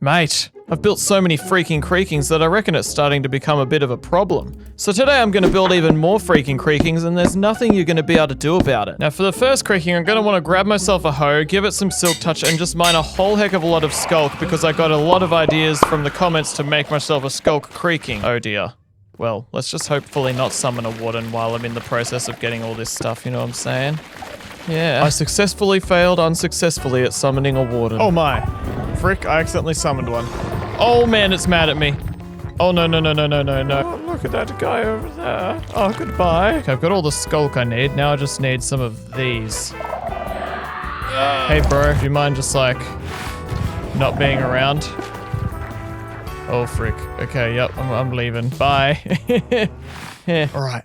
Mate, I've built so many freaking creakings that I reckon it's starting to become a bit of a problem. So today I'm going to build even more freaking creakings and there's nothing you're going to be able to do about it. Now for the first creaking, I'm going to want to grab myself a hoe, give it some silk touch and just mine a whole heck of a lot of Sculk because I got a lot of ideas from the comments to make myself a Sculk creaking. Oh dear. Well, let's just hopefully not summon a warden while I'm in the process of getting all this stuff, you know what I'm saying? Yeah. I successfully failed unsuccessfully at summoning a warden. Oh my. Frick, I accidentally summoned one. Oh man, it's mad at me. Oh no, no, no, no, no, no, no. Oh, look at that guy over there. Oh, goodbye. Okay, I've got all the Sculk I need. Now I just need some of these. Hey bro, do you mind just like not being around? Oh frick. Okay, yep, I'm leaving. Bye. Yeah. Alright.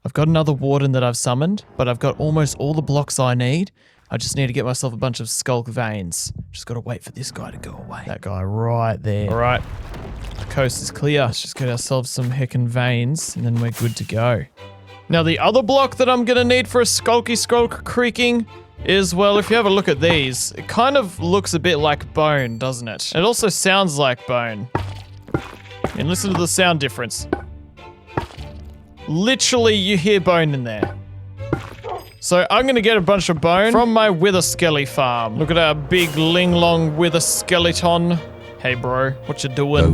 I've got another warden that I've summoned, but I've got almost all the blocks I need. I just need to get myself a bunch of Sculk veins. Just gotta wait for this guy to go away. That guy right there. All right, the coast is clear. Let's just get ourselves some heckin' veins and then we're good to go. Now the other block that I'm gonna need for a Sculk creaking is, well, if you have a look at these, it kind of looks a bit like bone, doesn't it? It also sounds like bone. And listen to the sound difference. Literally, you hear bone in there. So I'm gonna get a bunch of bone from my wither skelly farm. Look at our big ling-long wither skeleton. Hey bro, what you doing?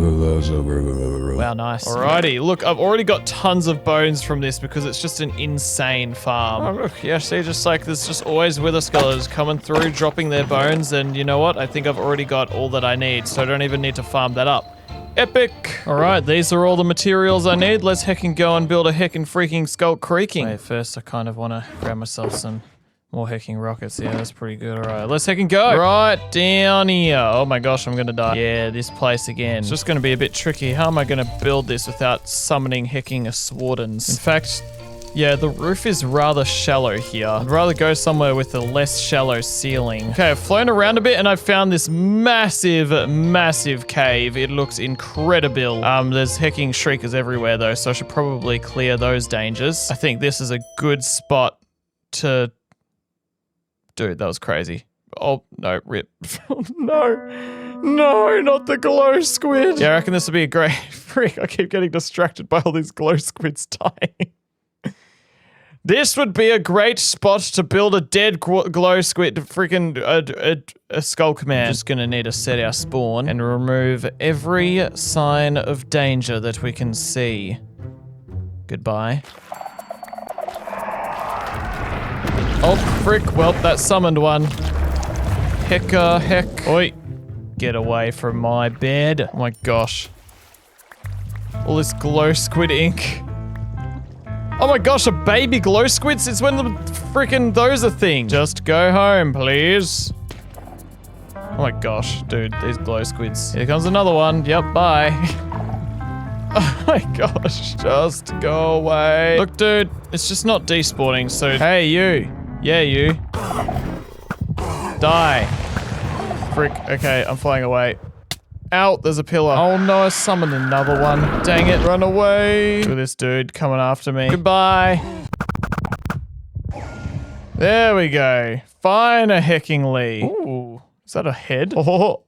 Wow, nice. Alrighty, look, I've already got tons of bones from this because it's just an insane farm. Oh look, yeah, see, just like there's just always wither skeletons coming through, dropping their bones, and you know what? I think I've already got all that I need, so I don't even need to farm that up. Epic! Alright, these are all the materials I need. Let's heckin' go and build a heckin' freaking Sculk creaking. Wait, first I kind of want to grab myself some more heckin' rockets. Yeah, that's pretty good. Alright, let's heckin' go! Right down here. Oh my gosh, I'm gonna die. Yeah, this place again. It's just gonna be a bit tricky. How am I gonna build this without summoning heckin' swardens? In fact, yeah, the roof is rather shallow here. I'd rather go somewhere with a less shallow ceiling. Okay, I've flown around a bit and I've found this massive, massive cave. It looks incredible. There's hecking shriekers everywhere though, so I should probably clear those dangers. I think this is a good spot to... Dude, that was crazy. Oh, no, rip. No. No, not the glow squid. Yeah, I reckon this would be a great... Frick, I keep getting distracted by all these glow squids dying. This would be a great spot to build a dead glow squid, freaking a Sculk man. Just gonna need to set our spawn and remove every sign of danger that we can see. Goodbye. Oh, frick. Well, that summoned one. Heck. Oi. Get away from my bed. Oh my gosh. All this glow squid ink. Oh my gosh, a baby glow squid? Since when the frickin' those a thing? Just go home, please. Oh my gosh, dude, these glow squids. Here comes another one. Yep, bye. Oh my gosh, just go away. Look, dude, it's just not despawning, so... Hey, you. Yeah, you. Die. Frick, okay, I'm flying away. Ow, there's a pillar. Oh no, I summoned another one. Dang it, run away. Look at this dude coming after me. Goodbye. There we go. Fine-a-heckingly. Ooh, is that a head? Oh.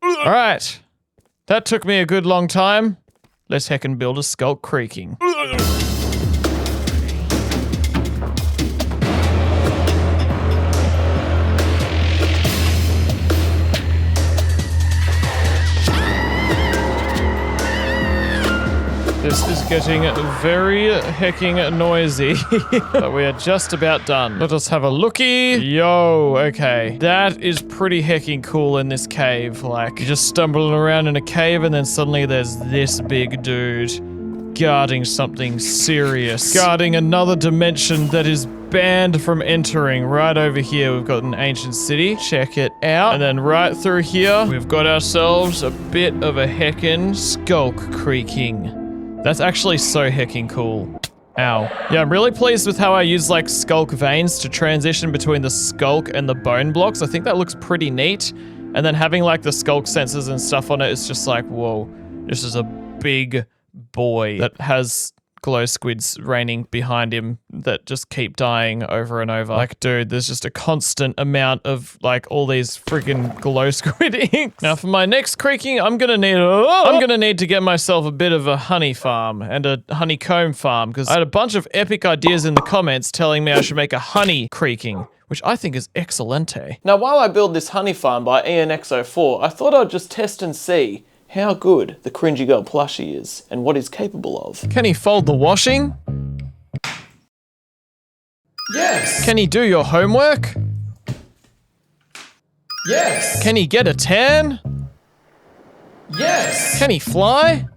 Alright. That took me a good long time. Let's heckin' build a Sculk creaking. This is getting very hecking noisy, but we are just about done. Let us have a looky. Yo, okay. That is pretty hecking cool in this cave. Like, you're just stumbling around in a cave and then suddenly there's this big dude guarding something serious. Guarding another dimension that is banned from entering. Right over here, we've got an ancient city. Check it out. And then right through here, we've got ourselves a bit of a heckin' Sculk creaking. That's actually so hecking cool. Ow. Yeah, I'm really pleased with how I use like Sculk veins to transition between the Sculk and the bone blocks. I think that looks pretty neat. And then having like the Sculk sensors and stuff on it is just like, whoa, this is a big boy that has glow squids raining behind him that just keep dying over and over. Like, dude, there's just a constant amount of like all these freaking glow squid inks. Now for my next creaking, I'm gonna need to get myself a bit of a honey farm and a honeycomb farm, because I had a bunch of epic ideas in the comments telling me I should make a honey creaking, which I think is excelente. Now while I build this honey farm by ENX04, I thought I'd just test and see how good the CringyGull plushie is and what he's capable of. Can he fold the washing? Yes. Can he do your homework? Yes. Can he get a tan? Yes. Can he fly?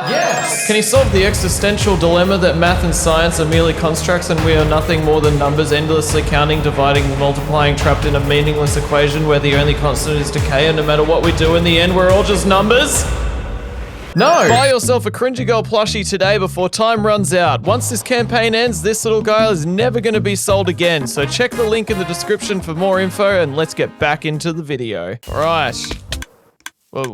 Yes. Can he solve the existential dilemma that math and science are merely constructs and we are nothing more than numbers endlessly counting, dividing, multiplying, trapped in a meaningless equation where the only constant is decay, and no matter what we do in the end, we're all just numbers? No! Buy yourself a CringyGull plushie today before time runs out. Once this campaign ends, this little guy is never going to be sold again, so check the link in the description for more info and let's get back into the video. Alright. Whoa.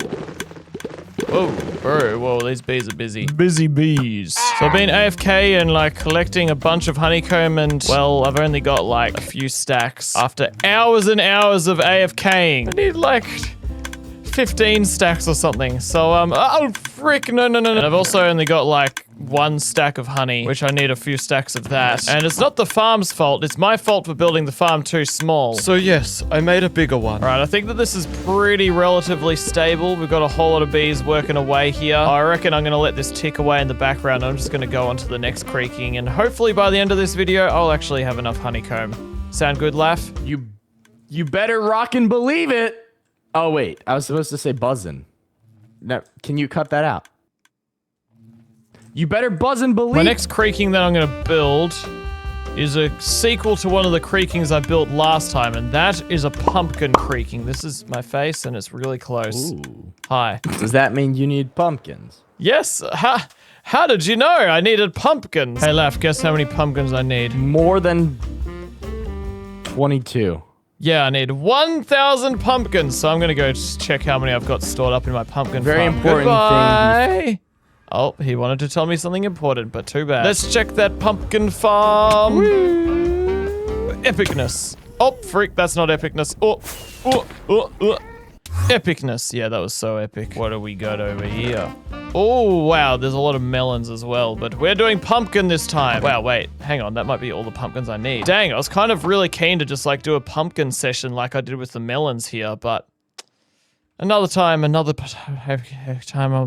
Whoa, bro, whoa, these bees are busy. Busy bees. So I've been AFK and like collecting a bunch of honeycomb and, well, I've only got like a few stacks after hours and hours of AFKing. I need like 15 stacks or something. So, oh, frick, no. And I've also only got like 1 stack of honey, which I need a few stacks of that. And it's not the farm's fault, it's my fault for building the farm too small. So yes, I made a bigger one. All right, I think that this is pretty relatively stable. We've got a whole lot of bees working away here. I reckon I'm gonna let this tick away in the background. I'm just gonna go on to the next creaking, and hopefully by the end of this video, I'll actually have enough honeycomb. Sound good, Laugh? You better rock and believe it. Oh wait, I was supposed to say buzzin'. No, can you cut that out? You better buzz and believe. My next creaking that I'm gonna build is a sequel to one of the creakings I built last time, and that is a pumpkin creaking. This is my face, and it's really close. Ooh. Hi. Does that mean you need pumpkins? Yes. How did you know I needed pumpkins? Hey, Laugh, guess how many pumpkins I need? More than 22. Yeah, I need 1,000 pumpkins, so I'm gonna go check how many I've got stored up in my pumpkin Very farm. important Goodbye. thing. Oh, he wanted to tell me something important, but too bad. Let's check that pumpkin farm. Woo. Epicness. Oh, freak, that's not epicness. Oh. Epicness. Yeah, that was so epic. What do we got over here? Oh, wow, there's a lot of melons as well, but we're doing pumpkin this time. Wow, wait, hang on, that might be all the pumpkins I need. Dang, I was kind of really keen to just like do a pumpkin session like I did with the melons here, but another time I'll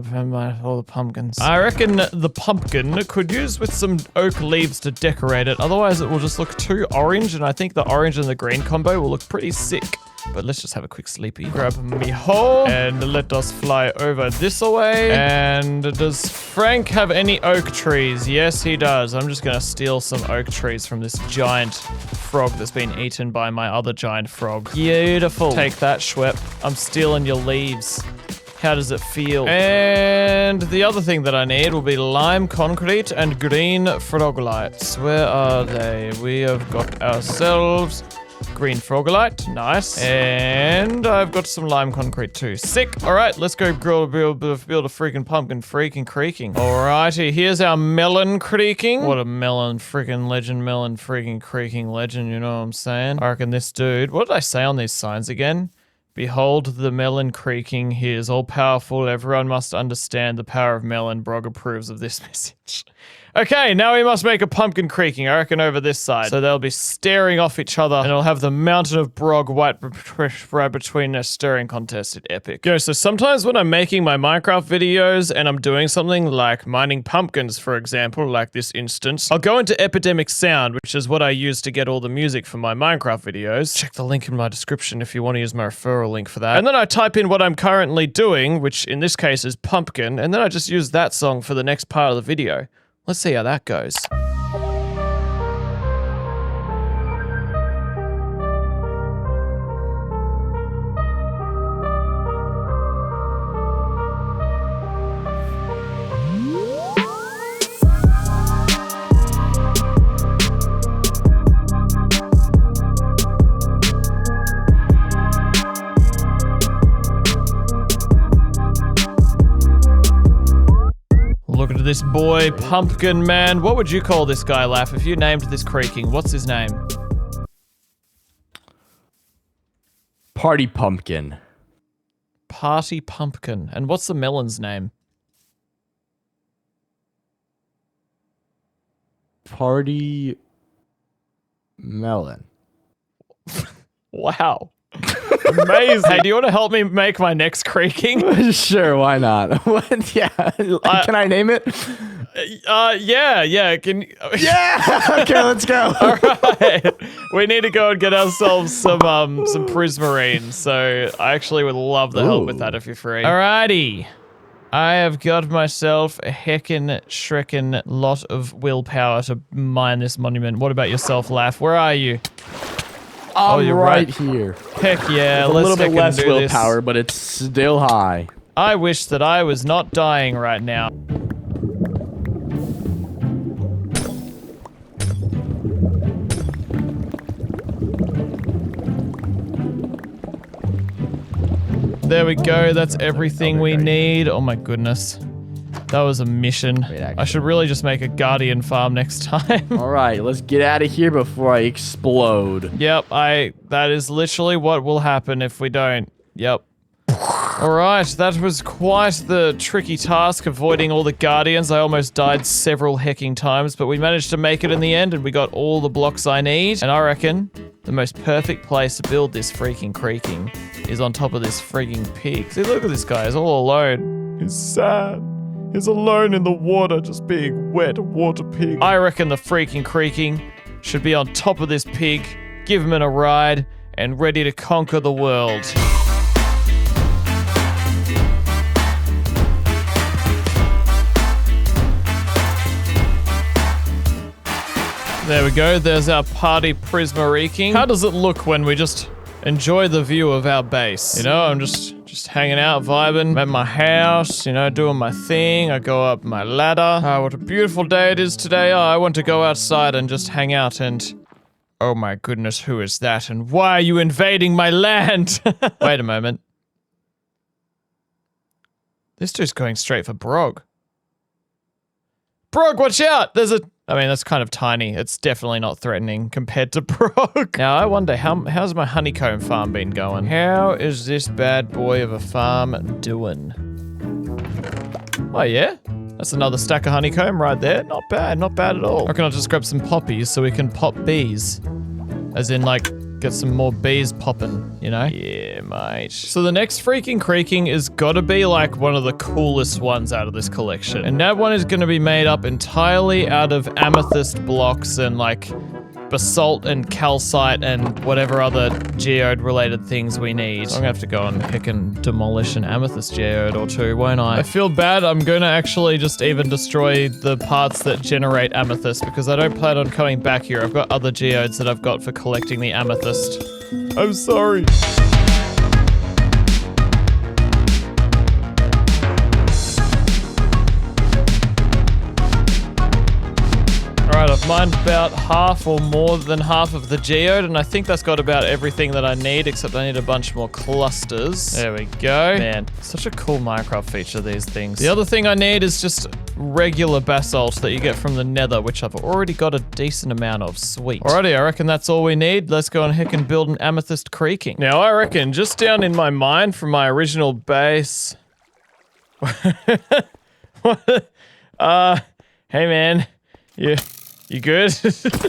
find all the pumpkins. I reckon the pumpkin could use with some oak leaves to decorate it, otherwise it will just look too orange, and I think the orange and the green combo will look pretty sick. But let's just have a quick sleepy. Grab me hoe and let us fly over this away. And does Frank have any oak trees? Yes, he does. I'm just gonna steal some oak trees from this giant frog that's been eaten by my other giant frog. Beautiful. Take that, Schwepp. I'm stealing your leaves. How does it feel? And the other thing that I need will be lime concrete and green frogolites. Where are they? We have got ourselves green frogolite, nice. And I've got some lime concrete too. Sick. All right, let's go build a freaking pumpkin freaking creaking. Alrighty, here's our melon creaking. What a melon freaking legend, melon freaking creaking legend, you know what I'm saying? I reckon this dude, what did I say on these signs again? Behold the melon creaking. He is all powerful. Everyone must understand the power of melon. Brog approves of this message. Okay, now we must make a pumpkin creaking, I reckon, over this side. So they'll be staring off each other, and it'll have the mountain of Brog right between a stirring contest. It's epic. Yo, so sometimes when I'm making my Minecraft videos and I'm doing something like mining pumpkins, for example, like this instance, I'll go into Epidemic Sound, which is what I use to get all the music for my Minecraft videos. Check the link in my description if you want to use my referral link for that. And then I type in what I'm currently doing, which in this case is pumpkin, and then I just use that song for the next part of the video. Let's see how that goes. Look at this boy Pumpkin Man. What would you call this guy, Laff, if you named this creaking? What's his name? Party Pumpkin. Party Pumpkin. And what's the melon's name? Party Melon. Wow. Amazing. Hey, do you want to help me make my next creaking? Sure, why not? What? Yeah. Can I name it? Yeah. Can Yeah. Okay, let's go. All right. We need to go and get ourselves some Prismarine. So I actually would love the help with that if you're free. Alrighty. I have got myself a heckin' shrekin' lot of willpower to mine this monument. What about yourself, Laff? Where are you? I'm you're right here. Heck yeah, A let's little bit heckin' less do willpower, this. but it's still high. I wish that I was not dying right now. There we go, that's everything we need. Oh my goodness. That was a mission. I should really just make a guardian farm next time. All right, let's get out of here before I explode. Yep, that is literally what will happen if we don't. Yep. Alright, that was quite the tricky task, avoiding all the guardians. I almost died several hecking times, but we managed to make it in the end, and we got all the blocks I need. And I reckon the most perfect place to build this freaking creaking is on top of this freaking pig. See, look at this guy, he's all alone. He's sad. He's alone in the water, just being wet water pig. I reckon the freaking creaking should be on top of this pig, give him a ride, and ready to conquer the world. There we go, there's our party Prismarine. How does it look when we just enjoy the view of our base? You know, I'm just hanging out, vibing. I'm at my house, you know, doing my thing. I go up my ladder. What a beautiful day it is today. I want to go outside and just hang out and... Oh my goodness, who is that? And why are you invading my land? Wait a moment. This dude's going straight for Brog. Brog, watch out! I mean, that's kind of tiny. It's definitely not threatening compared to Brog. Now, I wonder, how's my honeycomb farm been going? How is this bad boy of a farm doing? Oh, yeah? That's another stack of honeycomb right there. Not bad at all. I reckon I'll just grab some poppies so we can pop bees. As in, like, get some more bees popping, you know? Yeah, mate. So the next freaking creaking is gotta be like one of the coolest ones out of this collection. And that one is gonna be made up entirely out of amethyst blocks and like basalt and calcite and whatever other geode related things we need. So I'm gonna have to go and heckin' demolish an amethyst geode or two, won't I? I feel bad. I'm gonna actually just even destroy the parts that generate amethyst because I don't plan on coming back here. I've got other geodes that I've got for collecting the amethyst. I'm sorry. Alright, I've mined about half or more than half of the geode, and I think that's got about everything that I need, except I need a bunch more clusters. There we go. Man, such a cool Minecraft feature, these things. The other thing I need is just regular basalt that you get from the nether, which I've already got a decent amount of. Sweet. Alrighty, I reckon that's all we need. Let's go and heck and build an amethyst creaking. Now, I reckon just down in my mine from my original base... Hey man, you good?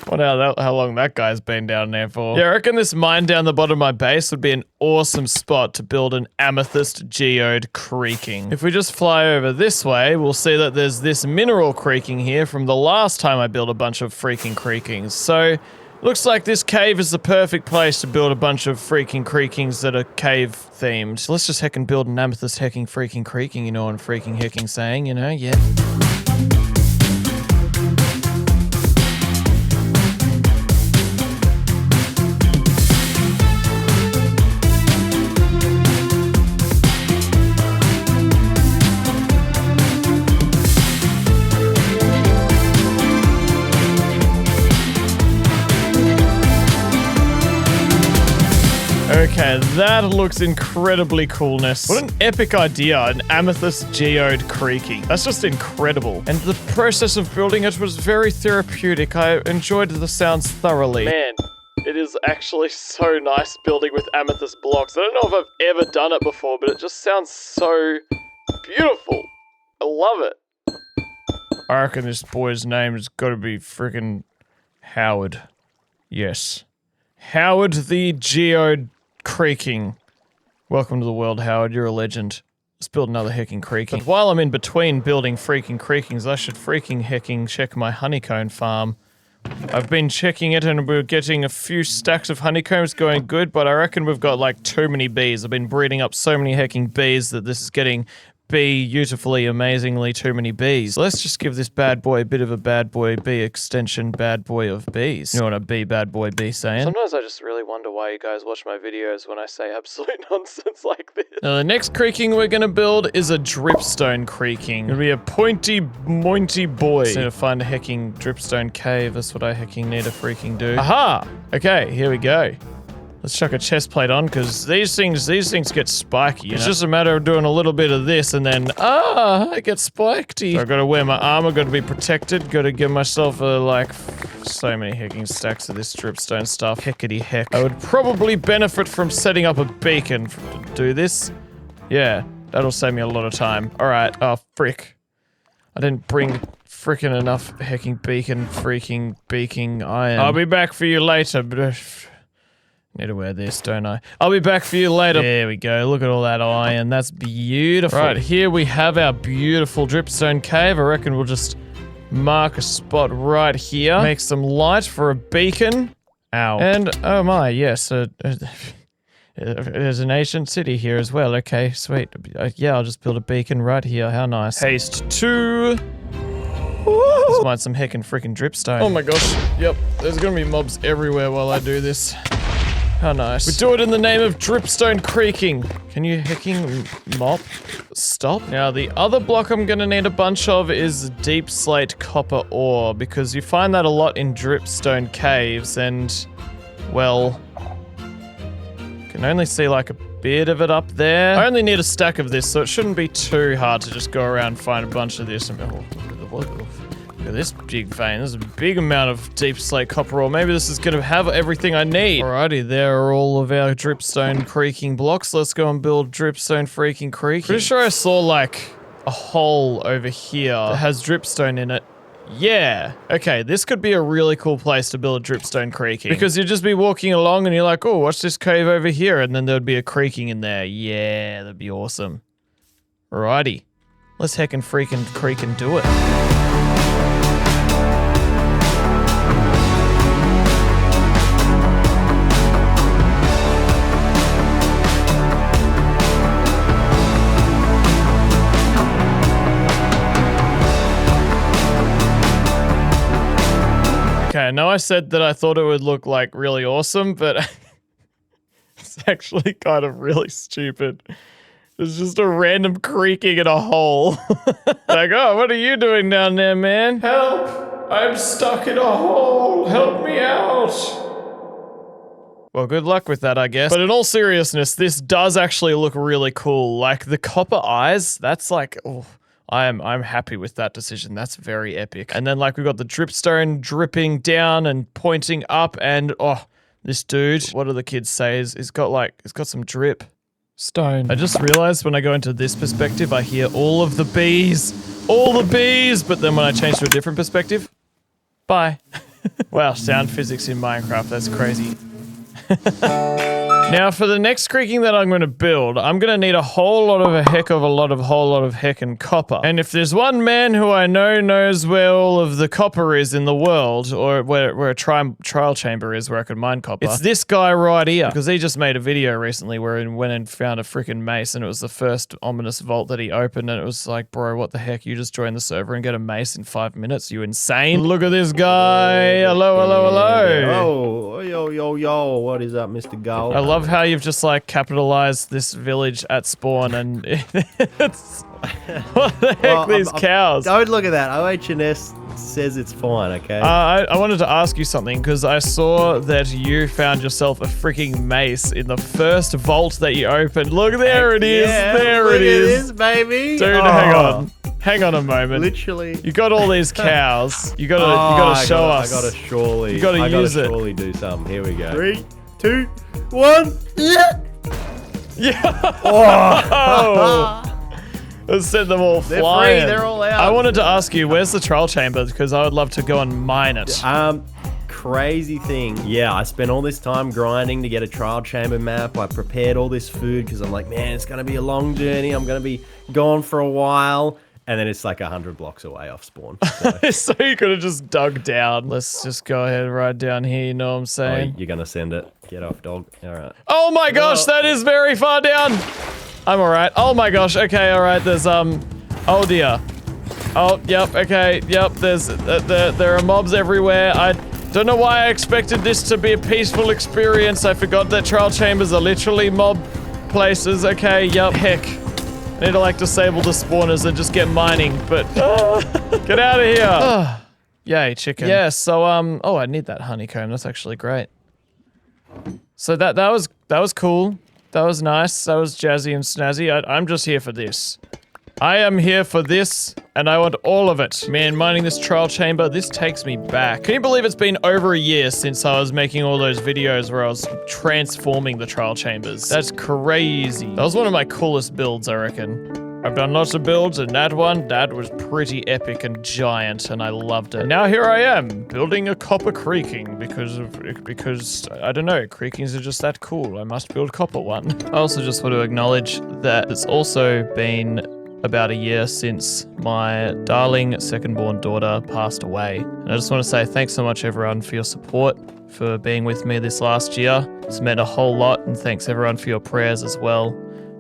Wonder how long that guy's been down there for. Yeah, I reckon this mine down the bottom of my base would be an awesome spot to build an amethyst geode creaking. If we just fly over this way, we'll see that there's this mineral creaking here from the last time I built a bunch of freaking creakings. So, looks like this cave is the perfect place to build a bunch of freaking creakings that are cave themed. So let's just heckin' build an amethyst hecking freaking creaking, you know what I'm freaking hecking saying, you know? Yeah. Okay, that looks incredibly coolness. What an epic idea, an amethyst geode creaking. That's just incredible. And the process of building it was very therapeutic. I enjoyed the sounds thoroughly. Man, it is actually so nice building with amethyst blocks. I don't know if I've ever done it before, but it just sounds so beautiful. I love it. I reckon this boy's name has got to be freaking Howard. Yes. Howard the Geode Creaking. Welcome to the world, Howard. You're a legend. Let's build another hecking creaking. But while I'm in between building freaking creakings, I should freaking hecking check my honeycomb farm. I've been checking it and we're getting a few stacks of honeycombs going good, but I reckon we've got like too many bees. I've been breeding up so many hecking bees that this is getting beautifully, amazingly too many bees. So let's just give this bad boy a bit of a bad boy bee extension, bad boy of bees. You know what a bee bad boy bee saying? Sometimes I just really wonder why you guys watch my videos when I say absolute nonsense like this. Now the next creaking we're gonna build is a dripstone creaking. It'll be a pointy, mointy boy. Just need to find a hecking dripstone cave. That's what I hecking need to freaking do. Aha! Okay, here we go. Let's chuck a chest plate on, because these things get spiky. It's just a matter of doing a little bit of this and then, I get spiky. So I gotta wear my armor, gotta be protected, gotta give myself so many hecking stacks of this dripstone stuff. Heckity heck. I would probably benefit from setting up a beacon to do this. Yeah, that'll save me a lot of time. Alright, oh frick. I didn't bring frickin' enough hecking beaking iron. I'll be back for you later, but need to wear this, don't I? I'll be back for you later. There we go. Look at all that iron. That's beautiful. Right, here we have our beautiful dripstone cave. I reckon we'll just mark a spot right here. Make some light for a beacon. Ow. And, oh my, yes, there's an ancient city here as well. Okay, sweet. Yeah, I'll just build a beacon right here. How nice. Haste 2. Let's find some heckin' freaking dripstone. Oh my gosh. Yep, there's gonna be mobs everywhere while I do this. How nice. We do it in the name of dripstone creaking. Can you hecking mop? Stop. Now the other block I'm gonna need a bunch of is deep slate copper ore, because you find that a lot in dripstone caves and, well, can only see like a bit of it up there. I only need a stack of this, so it shouldn't be too hard to just go around and find a bunch of this. Look at this big vein. There's a big amount of deep slate copper ore. Maybe this is gonna have everything I need. Alrighty, there are all of our dripstone creaking blocks. Let's go and build dripstone freaking creaking. Pretty sure I saw like a hole over here that has dripstone in it. Yeah. Okay, this could be a really cool place to build a dripstone creaking. Because you'd just be walking along and you're like, oh, what's this cave over here? And then there'd be a creaking in there. Yeah, that'd be awesome. Alrighty. Let's heckin' freaking creak and do it. Okay, I know I said that I thought it would look like really awesome, but it's actually kind of really stupid. It's just a random creaking in a hole. Like, oh, what are you doing down there, man? Help! I'm stuck in a hole! Help me out! Well, good luck with that, I guess. But in all seriousness, this does actually look really cool. Like, the copper eyes, that's like, oh, I'm happy with that decision. That's very epic. And then, like, we've got the dripstone dripping down and pointing up, and, oh, this dude, what do the kids say? He's got some drip. Stone. I just realized when I go into this perspective, I hear all of the bees. All the bees! But then when I change to a different perspective, bye. Wow, sound physics in Minecraft, that's crazy. Now, for the next creaking that I'm going to build, I'm going to need a whole lot of heckin' copper. And if there's one man who I know knows where all of the copper is in the world, or where a trial chamber is where I could mine copper, it's this guy right here. Because he just made a video recently where he went and found a freaking mace, and it was the first ominous vault that he opened, and it was like, bro, what the heck? You just joined the server and get a mace in 5 minutes? You insane? Look at this guy. Hello, hello, hello. Oh, yo, what is up, Mr. Gull? I love how you've just like capitalized this village at spawn, and it's what the heck, these cows. Don't look at that. OHS says it's fine, okay? I wanted to ask you something because I saw that you found yourself a freaking mace in the first vault that you opened. Look, there it is. Yeah, there look it at is. this, baby. Dude, hang on. Hang on a moment. Literally. You got all these cows. You gotta show us. I gotta surely. You gotta use it. Surely do something. Here we go. 3, 2, 1. Yeah. Yeah. Oh. Let's send them all flying. Free, they're all out. I wanted to ask you, where's the trial chamber? Because I would love to go and mine it. Crazy thing. Yeah, I spent all this time grinding to get a trial chamber map. I prepared all this food because I'm like, man, it's gonna be a long journey. I'm gonna be gone for a while. And then it's like 100 blocks away off spawn. So, so you could have just dug down. Let's just go ahead right down here, you know what I'm saying? you're gonna send it. Get off, dog. All right. Oh my gosh, that is very far down. I'm alright. Oh my gosh, okay, alright, there's, oh dear. Oh, yep, okay, yep, there are mobs everywhere. I don't know why I expected this to be a peaceful experience. I forgot that trial chambers are literally mob places. Okay, yep, heck. I need to, like, disable the spawners and just get mining, but... get out of here! Yay, chicken. Yeah, so, oh, I need that honeycomb. That's actually great. So that was cool. That was nice. That was jazzy and snazzy. I'm just here for this. I am here for this, and I want all of it. Man, mining this trial chamber, this takes me back. Can you believe it's been over a year since I was making all those videos where I was transforming the trial chambers? That's crazy. That was one of my coolest builds, I reckon. I've done lots of builds, and that was pretty epic and giant, and I loved it. And now here I am, building a copper creaking because I don't know, creakings are just that cool. I must build copper one. I also just want to acknowledge that it's also been about a year since my darling second-born daughter passed away. And I just want to say thanks so much everyone for your support, for being with me this last year. It's meant a whole lot, and thanks everyone for your prayers as well.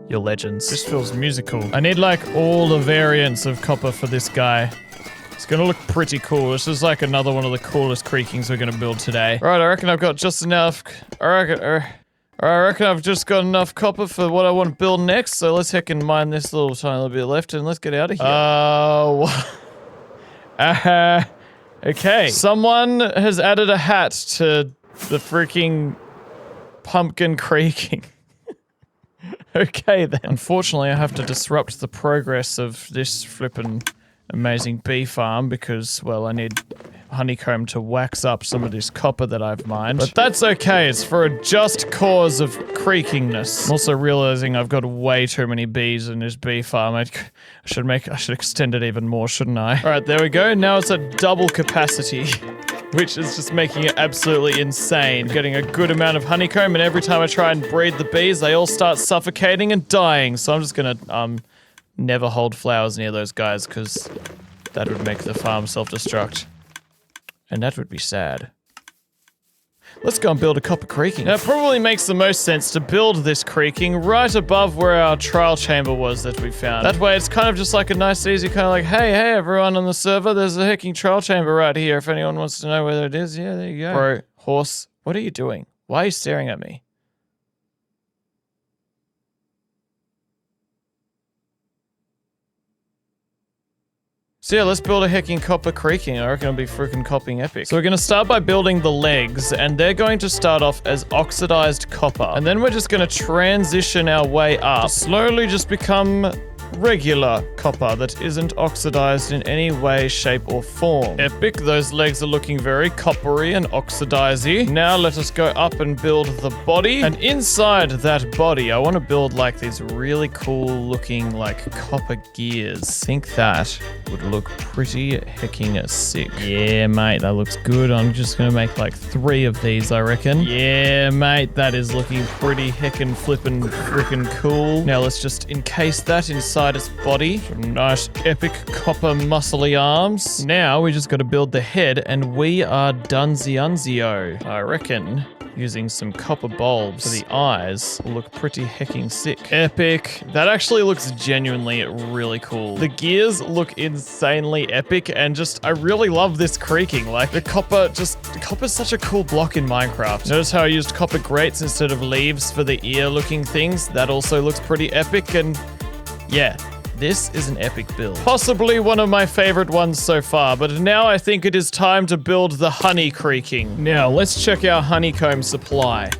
You're legends. This feels musical. I need like all the variants of copper for this guy. It's gonna look pretty cool. This is like another one of the coolest creakings we're gonna build today. Alright, I reckon I've got just enough. I reckon I've just got enough copper for what I want to build next, so let's heckin' mine this little tiny little bit left and let's get out of here. Okay. Someone has added a hat to the freaking pumpkin creaking. Okay then. Unfortunately, I have to disrupt the progress of this flippin' amazing bee farm because, well, I need honeycomb to wax up some of this copper that I've mined. But that's okay, it's for a just cause of creakingness. I'm also realizing I've got way too many bees in this bee farm. I should extend it even more, shouldn't I? Alright, there we go. Now it's at double capacity, which is just making it absolutely insane. Getting a good amount of honeycomb, and every time I try and breed the bees, they all start suffocating and dying. So I'm just gonna, never hold flowers near those guys, because that would make the farm self-destruct. And that would be sad. Let's go and build a copper creaking. Now, it probably makes the most sense to build this creaking right above where our trial chamber was that we found. That way, it's kind of just like a nice, easy kind of like, hey, everyone on the server, there's a hecking trial chamber right here. If anyone wants to know whether it is, yeah, there you go. Bro, horse, what are you doing? Why are you staring at me? So yeah, let's build a hecking copper creaking. I reckon it'll be freaking copping epic. So we're gonna start by building the legs, and they're going to start off as oxidized copper. And then we're just gonna transition our way up. Slowly just become regular copper that isn't oxidized in any way, shape, or form. Epic, those legs are looking very coppery and oxidizey. Now let us go up and build the body. And inside that body, I want to build like these really cool looking like copper gears. I think that would look pretty hecking sick. Yeah, mate, that looks good. I'm just gonna make like 3 of these, I reckon. Yeah, mate, that is looking pretty heckin' flippin' frickin' cool. Now let's just encase that inside its body. Some nice epic copper muscly arms. Now we just got to build the head, and we are dunzio. I reckon using some copper bulbs for the eyes will look pretty hecking sick. Epic. That actually looks genuinely really cool. The gears look insanely epic, and just I really love this creaking. Like the copper's such a cool block in Minecraft. Notice how I used copper grates instead of leaves for the ear looking things? That also looks pretty epic, and yeah, This is an epic build. Possibly one of my favorite ones so far, but now I think it is time to build the honey creaking. Now, let's check our honeycomb supply.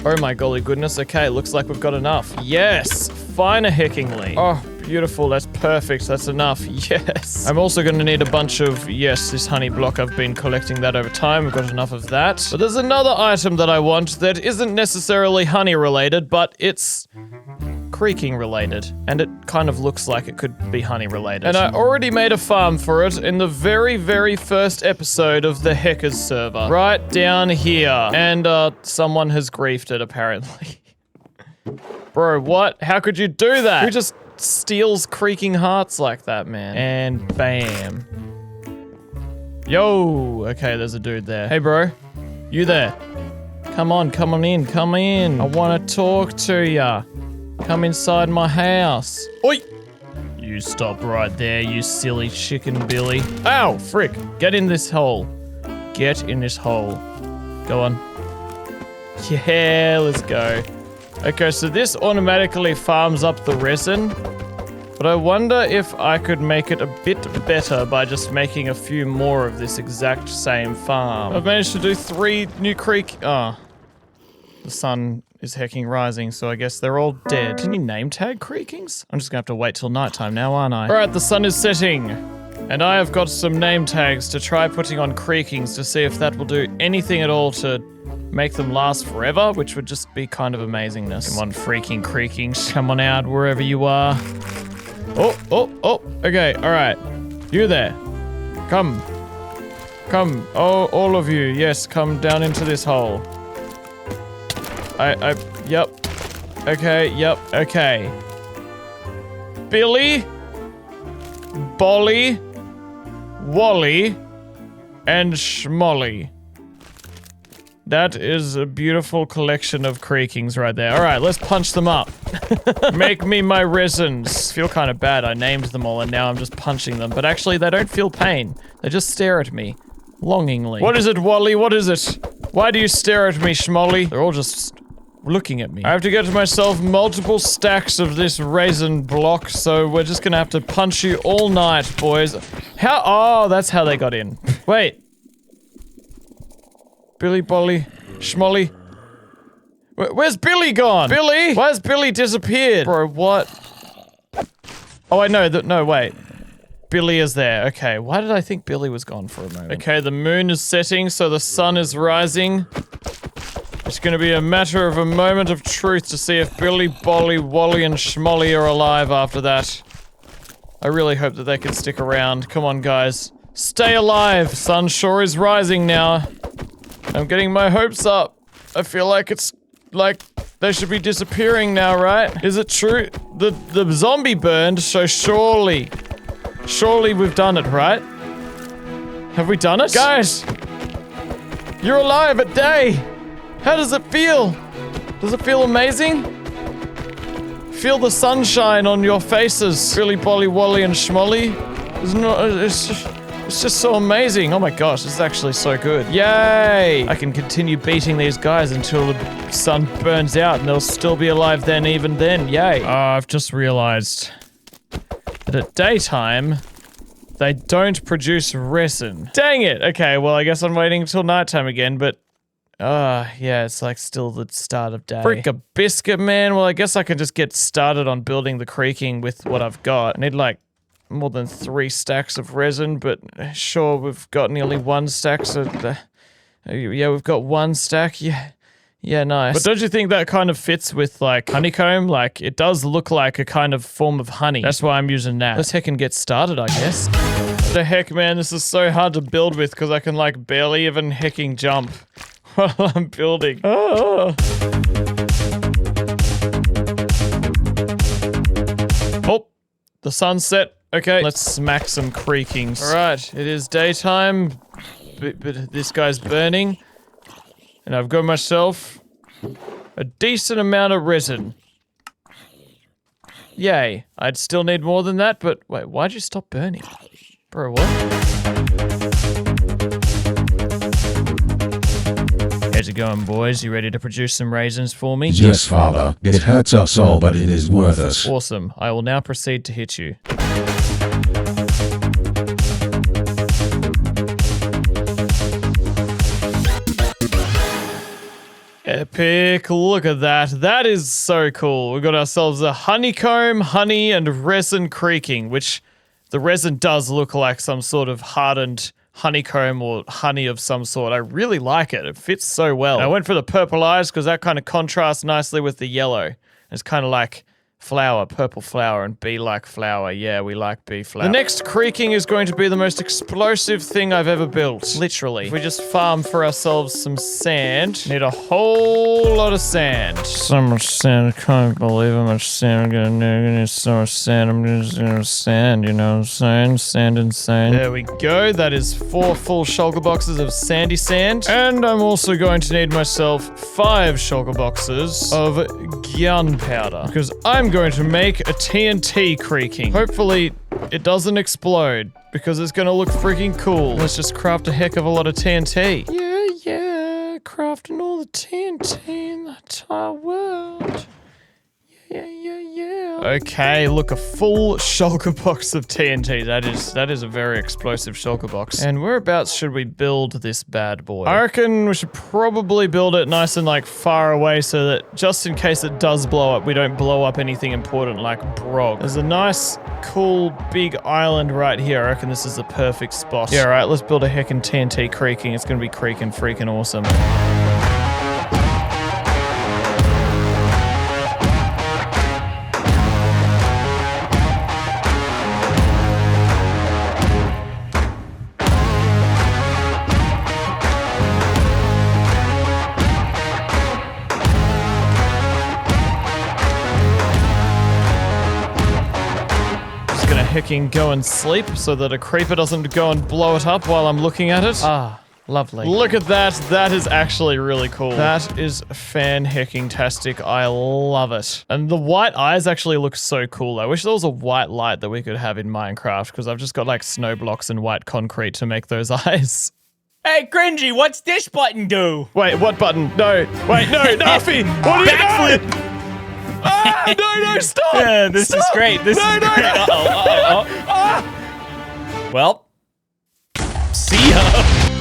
Oh my golly goodness. Okay, looks like we've got enough. Yes, finer heckingly. Oh, beautiful. That's perfect. That's enough. Yes. I'm also going to need a bunch of, yes, this honey block. I've been collecting that over time. We've got enough of that. But there's another item that I want that isn't necessarily honey related, but it's creaking related, and it kind of looks like it could be honey related. And I already made a farm for it in the very, very first episode of the Hackers server, right down here. And someone has griefed it apparently. Bro, what? How could you do that? Who just steals creaking hearts like that, man? And bam. Yo, okay, there's a dude there. Hey, bro, you there? Come on in, come in. I want to talk to ya. Come inside my house. Oi! You stop right there, you silly chicken Billy. Ow, frick. Get in this hole. Get in this hole. Go on. Yeah, let's go. Okay, so this automatically farms up the resin. But I wonder if I could make it a bit better by just making a few more of this exact same farm. I've managed to do 3 new creek. Ah. The sun is hecking rising, so I guess they're all dead. Can you name tag creakings? I'm just gonna have to wait till nighttime now, aren't I? Alright, the sun is setting. And I have got some name tags to try putting on creakings to see if that will do anything at all to make them last forever, which would just be kind of amazingness. Come on, freaking creakings. Come on out wherever you are. Oh. Okay, alright. You there. Come. Come. Oh, all of you. Yes, come down into this hole. Yep. Okay, yep, okay. Billy, Bolly, Wally, and Schmolly. That is a beautiful collection of creakings right there. Alright, let's punch them up. Make me my resins. Feel kind of bad. I named them all and now I'm just punching them. But actually, they don't feel pain. They just stare at me. Longingly. What is it, Wally? What is it? Why do you stare at me, Schmolly? They're all just looking at me. I have to get myself multiple stacks of this resin block, so we're just gonna have to punch you all night, boys. How? Oh, that's how they got in. Wait. Billy, Bolly, Schmolly. Where's Billy gone? Billy? Why has Billy disappeared? Bro, what? Oh, I know that. No, wait. Billy is there. Okay, why did I think Billy was gone for a moment? Okay, the moon is setting, so the sun is rising. It's gonna be a matter of a moment of truth to see if Billy, Bolly, Wally, and Schmolly are alive after that. I really hope that they can stick around. Come on, guys. Stay alive! Sun sure is rising now. I'm getting my hopes up. I feel like it's like they should be disappearing now, right? Is it true? The zombie burned, so surely we've done it, right? Have we done it? Guys! You're alive at day! How does it feel? Does it feel amazing? Feel the sunshine on your faces, Billy, Bolly, Wally, and Schmolly. It's just so amazing. Oh my gosh, this is actually so good. Yay! I can continue beating these guys until the sun burns out and they'll still be alive then, even then. Yay. I've just realized that at daytime, they don't produce resin. Dang it! Okay, well, I guess I'm waiting until nighttime again, but yeah, it's like still the start of day. Frick a biscuit, man. Well, I guess I can just get started on building the creaking with what I've got. I need like more than 3 stacks of resin, but sure, we've got nearly 1 stack, so yeah, we've got 1 stack. Yeah, nice. But don't you think that kind of fits with like honeycomb? Like it does look like a kind of form of honey. That's why I'm using that. Let's heckin' get started, I guess. What the heck, man, this is so hard to build with because I can like barely even hecking jump while I'm building. Oh, the sunset. Okay, let's smack some creakings. Alright, it is daytime, but this guy's burning. And I've got myself a decent amount of resin. Yay. I'd still need more than that, but wait, why'd you stop burning? Bro, what? it going, boys? You ready to produce some raisins for me? Yes, Father. It hurts us all, but it is worth it. Awesome. I will now proceed to hit you. Epic. Look at that. That is so cool. We got ourselves a honeycomb, honey, and resin creaking, which the resin does look like some sort of hardened honeycomb or honey of some sort. I really like it. It fits so well. And I went for the purple eyes because that kind of contrasts nicely with the yellow. It's kind of like flower, purple flower, and bee-like flower. Yeah, we like bee flower. The next creaking is going to be the most explosive thing I've ever built. Literally. If we just farm for ourselves some sand. Need a whole lot of sand. So much sand. I can't believe how much sand I'm gonna need. So much sand. I'm gonna sand, you know what I'm saying? Sand and sand. There we go. That is 4 full shulker boxes of sandy sand. And I'm also going to need myself 5 shulker boxes of gunpowder. Because I'm going to make a TNT creaking. Hopefully it doesn't explode because it's going to look freaking cool. Let's just craft a heck of a lot of TNT. Yeah, crafting all the TNT in the entire world. Yeah. Okay, look, a full shulker box of TNT. That is a very explosive shulker box. And whereabouts should we build this bad boy? I reckon we should probably build it nice and like far away so that just in case it does blow up, we don't blow up anything important like Brog. There's a nice, cool, big island right here. I reckon this is the perfect spot. Yeah, right, let's build a heckin' TNT creaking. It's gonna be creaking freaking awesome. Hecking go and sleep so that a creeper doesn't go and blow it up while I'm looking at it. Ah, lovely. Look at that. That is actually really cool. That is fan-hecking-tastic. I love it. And the white eyes actually look so cool. I wish there was a white light that we could have in Minecraft because I've just got like snow blocks and white concrete to make those eyes. Hey, Cringy, what's this button do? Wait, what button? No. Wait, no, Nuffy! What are you doing? Ah, no, stop! Yeah, this is great. This is great. Uh-oh. Ah. Well, see ya.